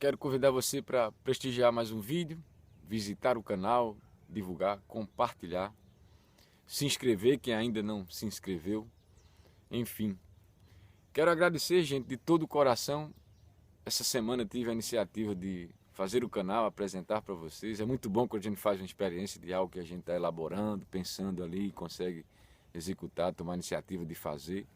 Quero convidar você para prestigiar mais um vídeo, visitar o canal, divulgar, compartilhar, se inscrever quem ainda não se inscreveu, enfim. Quero agradecer, gente, de todo o coração. Essa semana eu tive a iniciativa de fazer o canal, apresentar para vocês. É muito bom quando a gente faz uma experiência de algo que a gente está elaborando, pensando ali e consegue executar, tomar a iniciativa de fazer.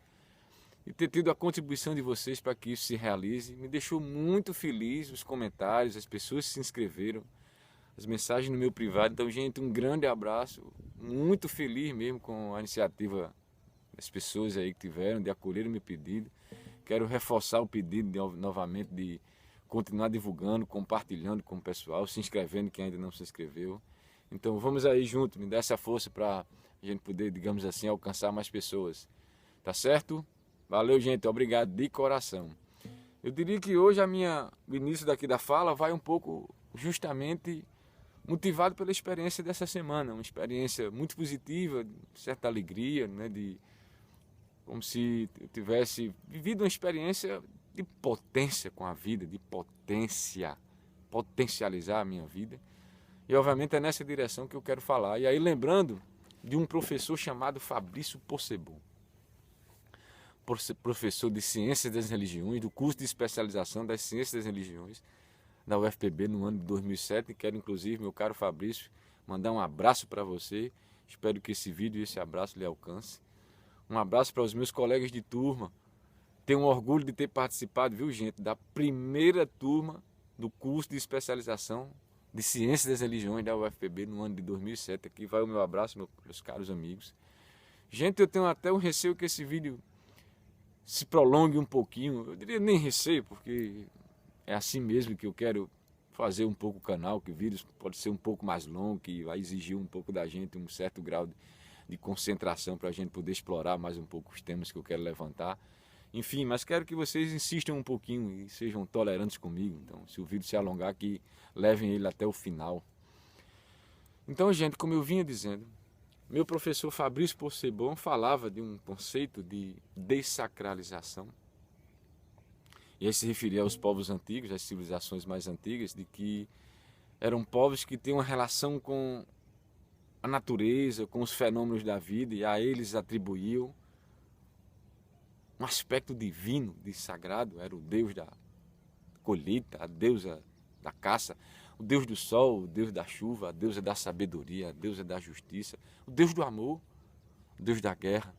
E ter tido a contribuição de vocês para que isso se realize me deixou muito feliz. Os comentários, as pessoas que se inscreveram, as mensagens no meu privado. Então, gente, um grande abraço, muito feliz mesmo com a iniciativa das pessoas aí que tiveram de acolher o meu pedido. Quero reforçar o pedido novamente de continuar divulgando, compartilhando com o pessoal, se inscrevendo quem ainda não se inscreveu. Então vamos aí junto, me dá essa força para a gente poder, digamos assim, alcançar mais pessoas. Tá certo? Valeu, gente. Obrigado de coração. Eu diria que hoje o início daqui da fala vai um pouco justamente motivado pela experiência dessa semana. Uma experiência muito positiva, de certa alegria, né? Como se eu tivesse vivido uma experiência de potência com a vida, de potencializar a minha vida. E obviamente é nessa direção que eu quero falar. E aí lembrando de um professor chamado Fabrício Possebon, professor de Ciências das Religiões, do curso de especialização das Ciências das Religiões da UFPB no ano de 2007. Quero inclusive, meu caro Fabrício, mandar um abraço para você. Espero que esse vídeo e esse abraço lhe alcance. Um abraço para os meus colegas de turma. Tenho um orgulho de ter participado, viu, gente, da primeira turma do curso de especialização de Ciências das Religiões da UFPB no ano de 2007. Aqui vai o meu abraço, meus caros amigos. Gente, eu tenho até um receio que esse vídeo se prolongue um pouquinho. Eu diria nem receio, porque é assim mesmo que eu quero fazer um pouco o canal, que o vídeo pode ser um pouco mais longo, que vai exigir um pouco da gente um certo grau de concentração para a gente poder explorar mais um pouco os temas que eu quero levantar. Enfim, mas quero que vocês insistam um pouquinho e sejam tolerantes comigo. Então, se o vídeo se alongar, que levem ele até o final. Então, gente, como eu vinha dizendo, meu professor Fabrício Possebon falava de um conceito de dessacralização. E aí se referia aos povos antigos, às civilizações mais antigas, de que eram povos que tinham uma relação com a natureza, com os fenômenos da vida, e a eles atribuíam um aspecto divino, de sagrado. Era o deus da colheita, a deusa da caça, o deus do sol, o deus da chuva, a deusa da sabedoria, a deusa da justiça, o deus do amor, o deus da guerra.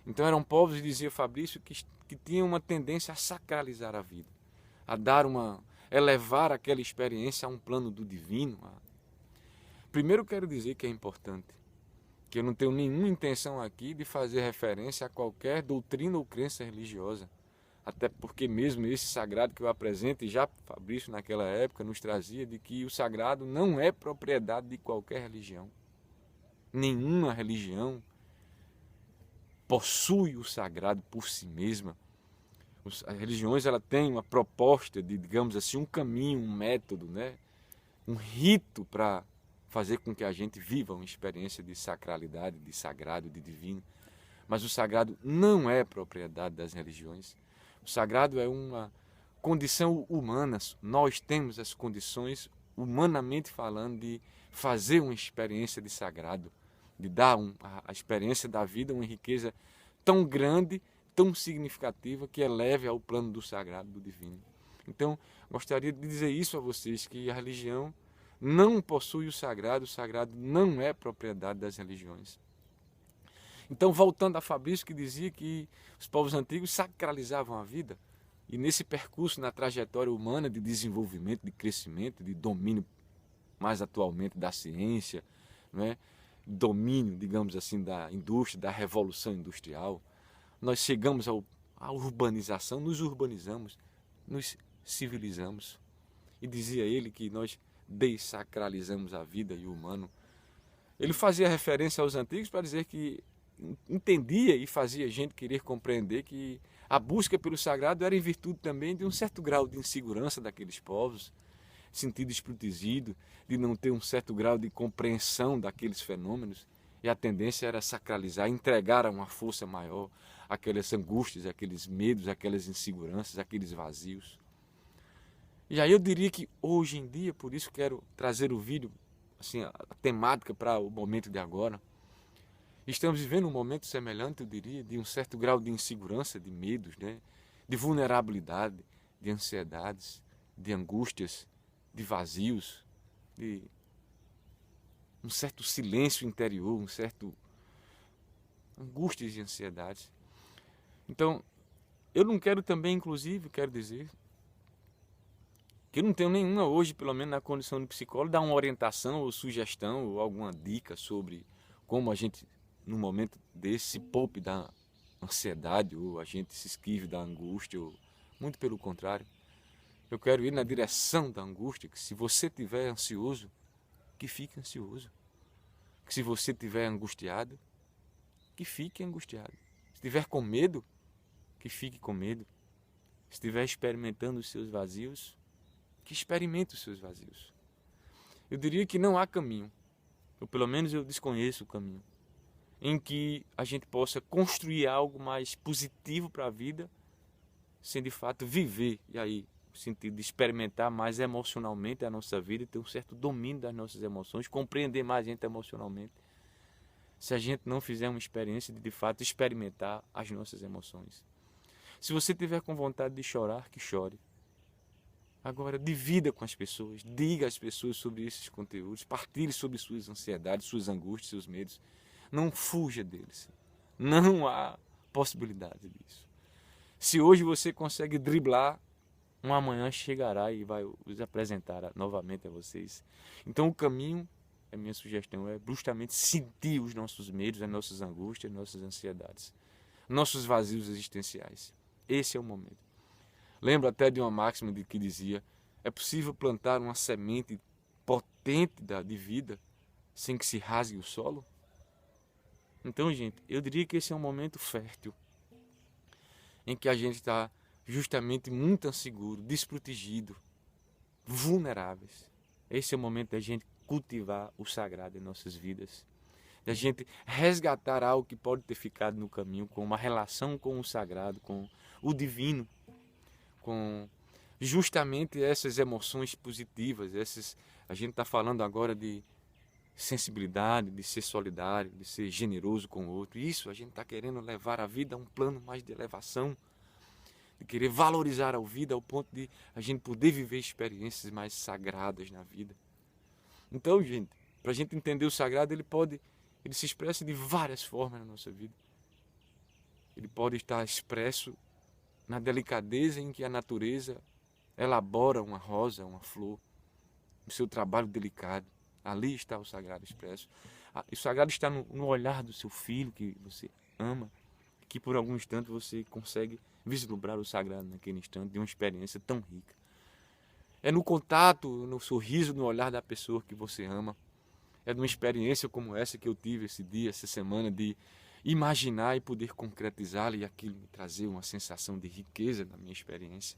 Então eram povos, dizia Fabrício, que tinham uma tendência a sacralizar a vida, a elevar aquela experiência a um plano do divino. Primeiro quero dizer que é importante, que eu não tenho nenhuma intenção aqui de fazer referência a qualquer doutrina ou crença religiosa, até porque mesmo esse sagrado que eu apresento, e já Fabrício naquela época nos trazia de que o sagrado não é propriedade de qualquer religião. Nenhuma religião possui o sagrado por si mesma. As religiões ela têm uma proposta de, digamos assim, um caminho, um método, né? Um rito para fazer com que a gente viva uma experiência de sacralidade, de sagrado, de divino. Mas o sagrado não é propriedade das religiões. O sagrado é uma condição humana. Nós temos as condições, humanamente falando, de fazer uma experiência de sagrado, de dar a experiência da vida uma riqueza tão grande, tão significativa, que eleve ao plano do sagrado, do divino. Então, gostaria de dizer isso a vocês, que a religião não possui o sagrado não é propriedade das religiões. Então, voltando a Fabrício, que dizia que os povos antigos sacralizavam a vida, e nesse percurso, na trajetória humana de desenvolvimento, de crescimento, de domínio, mais atualmente, da ciência, né? Domínio, digamos assim, da indústria, da revolução industrial, nós chegamos à urbanização, nos urbanizamos, nos civilizamos. E dizia ele que nós dessacralizamos a vida e o humano. Ele fazia referência aos antigos para dizer que entendia e fazia a gente querer compreender que a busca pelo sagrado era em virtude também de um certo grau de insegurança daqueles povos, sentido desprotegido, de não ter um certo grau de compreensão daqueles fenômenos, e a tendência era sacralizar, entregar a uma força maior aquelas angústias, aqueles medos, aquelas inseguranças, aqueles vazios. E aí eu diria que hoje em dia, por isso quero trazer o vídeo, assim, a temática para o momento de agora. Estamos vivendo um momento semelhante, eu diria, de um certo grau de insegurança, de medos, né? De vulnerabilidade, de ansiedades, de angústias, de vazios, de um certo silêncio interior, um certo angústias e ansiedades. Então, eu não quero também, inclusive, quero dizer, que eu não tenho nenhuma hoje, pelo menos na condição de psicólogo, dar uma orientação ou sugestão ou alguma dica sobre como a gente, num momento desse, se poupe da ansiedade ou a gente se esquive da angústia, ou muito pelo contrário. Eu quero ir na direção da angústia, que se você estiver ansioso, que fique ansioso. Que se você estiver angustiado, que fique angustiado. Se estiver com medo, que fique com medo. Se estiver experimentando os seus vazios, que experimente os seus vazios. Eu diria que não há caminho, ou pelo menos eu desconheço o caminho, em que a gente possa construir algo mais positivo para a vida, sem de fato viver, e aí, no sentido de experimentar mais emocionalmente a nossa vida, ter um certo domínio das nossas emoções, compreender mais a gente emocionalmente, se a gente não fizer uma experiência de fato experimentar as nossas emoções. Se você tiver com vontade de chorar, que chore. Agora, divida com as pessoas, diga às pessoas sobre esses conteúdos, partilhe sobre suas ansiedades, suas angústias, seus medos. Não fuja deles. Não há possibilidade disso. Se hoje você consegue driblar, um amanhã chegará e vai os apresentar novamente a vocês. Então o caminho, a minha sugestão é justamente sentir os nossos medos, as nossas angústias, as nossas ansiedades, nossos vazios existenciais. Esse é o momento. Lembro até de uma máxima que dizia: é possível plantar uma semente potente de vida sem que se rasgue o solo? Então, gente, eu diria que esse é um momento fértil em que a gente está justamente muito inseguro, desprotegido, vulneráveis. Esse é o momento da gente cultivar o sagrado em nossas vidas, da gente resgatar algo que pode ter ficado no caminho, com uma relação com o sagrado, com o divino, com justamente essas emoções positivas. A gente está falando agora de sensibilidade, de ser solidário, de ser generoso com o outro. Isso a gente está querendo levar a vida a um plano mais de elevação, de querer valorizar a vida ao ponto de a gente poder viver experiências mais sagradas na vida. Então, gente, para a gente entender o sagrado, ele se expressa de várias formas na nossa vida. Ele pode estar expresso na delicadeza em que a natureza elabora uma rosa, uma flor, o seu trabalho delicado. Ali está o sagrado expresso. O sagrado está no olhar do seu filho que você ama, que por algum instante você consegue vislumbrar o sagrado naquele instante de uma experiência tão rica. É no contato, no sorriso, no olhar da pessoa que você ama. É numa experiência como essa que eu tive esse dia, essa semana, de imaginar e poder concretizá-la e aquilo me trazer uma sensação de riqueza na minha experiência.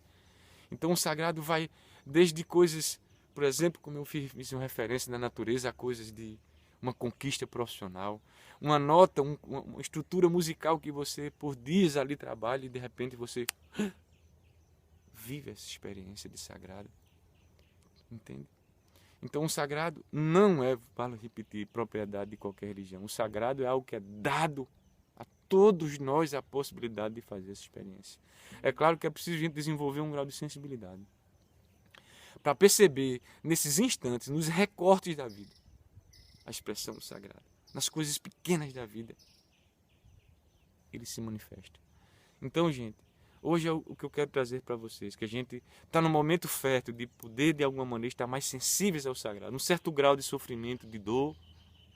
Então o sagrado vai desde coisas, por exemplo, como eu fiz uma referência na natureza, a coisas de uma conquista profissional, uma nota, uma estrutura musical que você por dias ali trabalha e de repente você vive essa experiência de sagrado. Entende? Então o sagrado não é, para repetir, propriedade de qualquer religião. O sagrado é algo que é dado a todos nós a possibilidade de fazer essa experiência. É claro que é preciso a gente desenvolver um grau de sensibilidade para perceber nesses instantes, nos recortes da vida, a expressão do sagrado. Nas coisas pequenas da vida, ele se manifesta. Então, gente, hoje é o que eu quero trazer para vocês, que a gente está no momento fértil de poder, de alguma maneira, estar mais sensíveis ao sagrado. Um certo grau de sofrimento, de dor,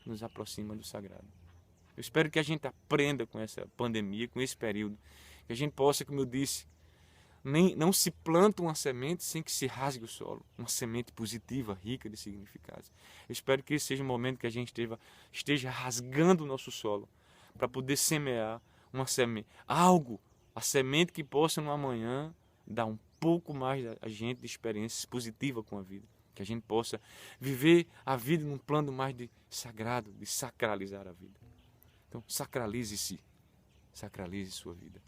nos aproxima do sagrado. Eu espero que a gente aprenda com essa pandemia, com esse período, que a gente possa, como eu disse, não se planta uma semente sem que se rasgue o solo. Uma semente positiva, rica de significados. Eu espero que esse seja um momento que a gente esteja rasgando o nosso solo para poder semear uma semente, algo, a semente que possa no amanhã dar um pouco mais a gente de experiência positiva com a vida. Que a gente possa viver a vida num plano mais de sagrado, de sacralizar a vida. Então, sacralize-se, sacralize sua vida.